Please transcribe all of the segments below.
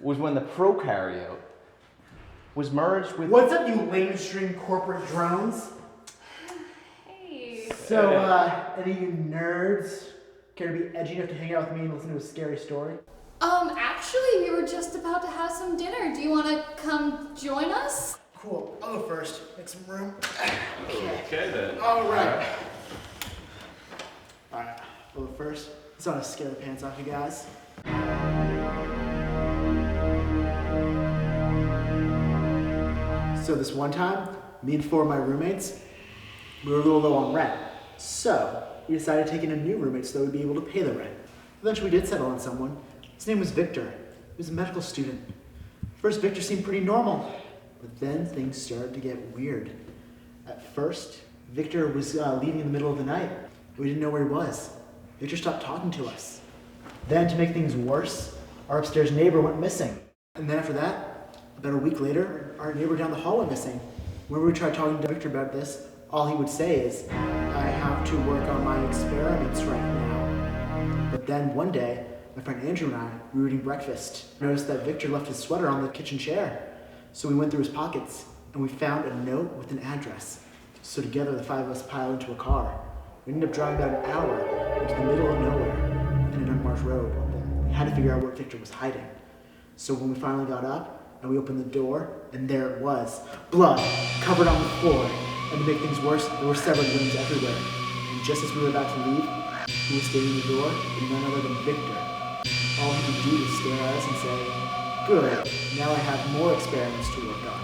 was when the prokaryote was merged with... What's up, you mainstream corporate drones? Hey. So, any of you nerds care to be edgy enough to hang out with me and listen to a scary story? Actually, we were just about to have some dinner. Do you want to come join us? Cool, I'll go first. Make some room. Okay then. Alright, I'll go first. Let's not scare the pants off you guys. So this one time, me and 4 of my roommates, we were a little low on rent. So we decided to take in a new roommate so that we'd be able to pay the rent. Eventually we did settle on someone. His name was Victor. He was a medical student. First, Victor seemed pretty normal, but then things started to get weird. At first, Victor was leaving in the middle of the night. We didn't know where he was. Victor stopped talking to us. Then, to make things worse, our upstairs neighbor went missing. And then after that, about a week later, our neighbor down the hall went missing. Whenever we tried talking to Victor about this, all he would say is, "I have to work on my experiments right now." But then one day, my friend Andrew and I, we were eating breakfast. Noticed that Victor left his sweater on the kitchen chair. So we went through his pockets, and we found a note with an address. So together, the 5 of us piled into a car. We ended up driving about an hour into the middle of nowhere in an unmarked road. We had to figure out where Victor was hiding. So when we finally got up, and we opened the door, and there it was. Blood covered on the floor. And to make things worse, there were severed limbs everywhere. And just as we were about to leave, he was standing in the door with none other than Victor. All he could do was stare at us and say, "Good, now I have more experiments to work on."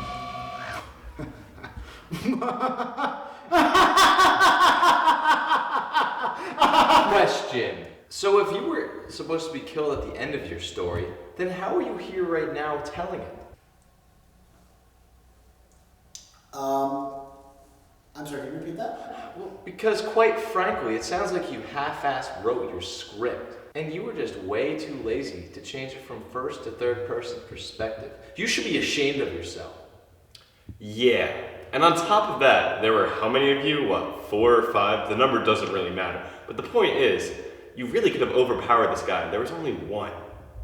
Question. So if you were supposed to be killed at the end of your story, then how are you here right now telling it? I'm sorry, can you repeat that? Well, because quite frankly, it sounds like you half-assed wrote your script, and you were just way too lazy to change it from first to third person perspective. You should be ashamed of yourself. Yeah, and on top of that, there were how many of you? What, 4 or 5? The number doesn't really matter. But the point is, you really could have overpowered this guy. There was only one.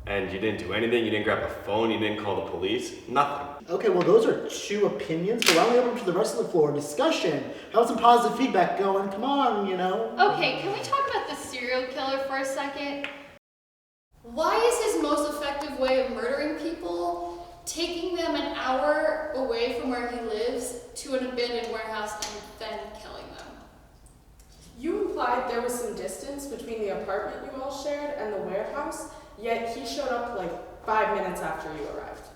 And you didn't do anything, you didn't grab a phone, you didn't call the police, nothing. Okay, well those are 2 opinions, but why don't we open to the rest of the floor? Discussion. Have some positive feedback going. Come on, you know. Okay, can we talk about the serial killer for a second? Why is his most effective way of murdering people taking them an hour away from where he lives to an abandoned warehouse and then killing them? You implied there was some distance between the apartment you all shared and the warehouse, yet he showed up like 5 minutes after you arrived.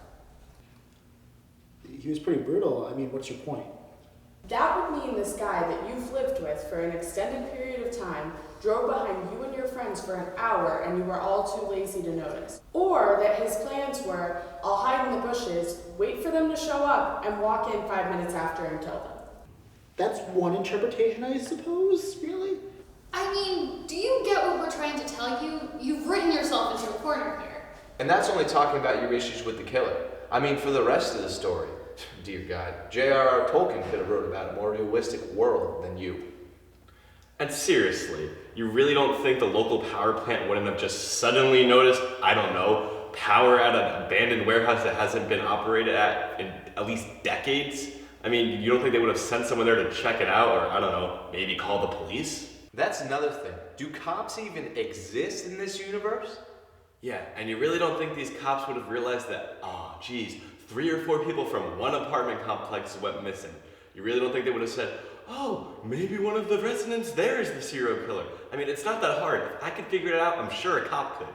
He was pretty brutal. I mean, what's your point? That would mean this guy that you've lived with for an extended period of time drove behind you and your friends for an hour and you were all too lazy to notice. Or that his plans were, I'll hide in the bushes, wait for them to show up, and walk in 5 minutes after and kill them. That's one interpretation, I suppose, really? I mean, do you get what we're trying to tell you? You've written yourself into a corner here. And that's only talking about your issues with the killer. I mean, for the rest of the story, dear God, J.R.R. Tolkien could have wrote about a more realistic world than you. And seriously, you really don't think the local power plant wouldn't have just suddenly noticed, I don't know, power at an abandoned warehouse that hasn't been operated in least decades? I mean, you don't think they would have sent someone there to check it out, or I don't know, maybe call the police? That's another thing. Do cops even exist in this universe? Yeah, and you really don't think these cops would have realized that, geez, 3 or 4 people from one apartment complex went missing. You really don't think they would have said, maybe one of the residents there is the serial killer. I mean, it's not that hard. If I could figure it out, I'm sure a cop could.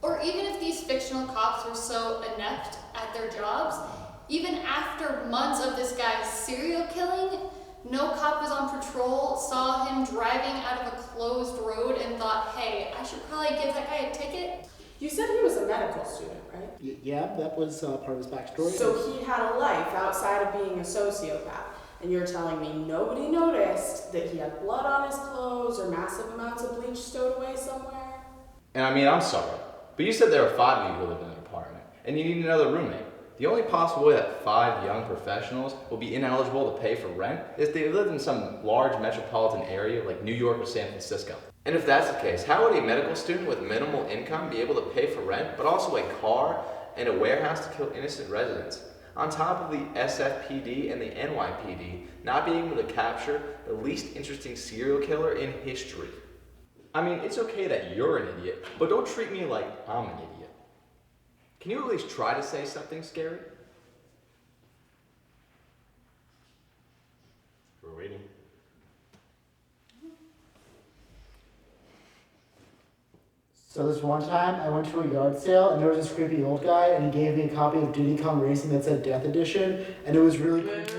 Or even if these fictional cops were so inept at their jobs, even after months of this guy's serial killing, no cop was on patrol, saw him driving out of a closed road and thought, hey, I should probably give that guy a ticket. You said he was a medical student, right? Yeah, that was part of his backstory. So he had a life outside of being a sociopath. And you're telling me nobody noticed that he had blood on his clothes or massive amounts of bleach stowed away somewhere? And I mean, I'm sorry, but you said there were 5 of you who live in an apartment, and you need another roommate. The only possible way that 5 young professionals will be ineligible to pay for rent is if they live in some large metropolitan area like New York or San Francisco. And if that's the case, how would a medical student with minimal income be able to pay for rent, but also a car and a warehouse to kill innocent residents, on top of the SFPD and the NYPD not being able to capture the least interesting serial killer in history. I mean, it's okay that you're an idiot, but don't treat me like I'm an idiot. Can you at least try to say something scary? We're waiting. So this one time, I went to a yard sale, and there was this creepy old guy, and he gave me a copy of Diddy Kong Racing that said Death Edition, and it was really creepy.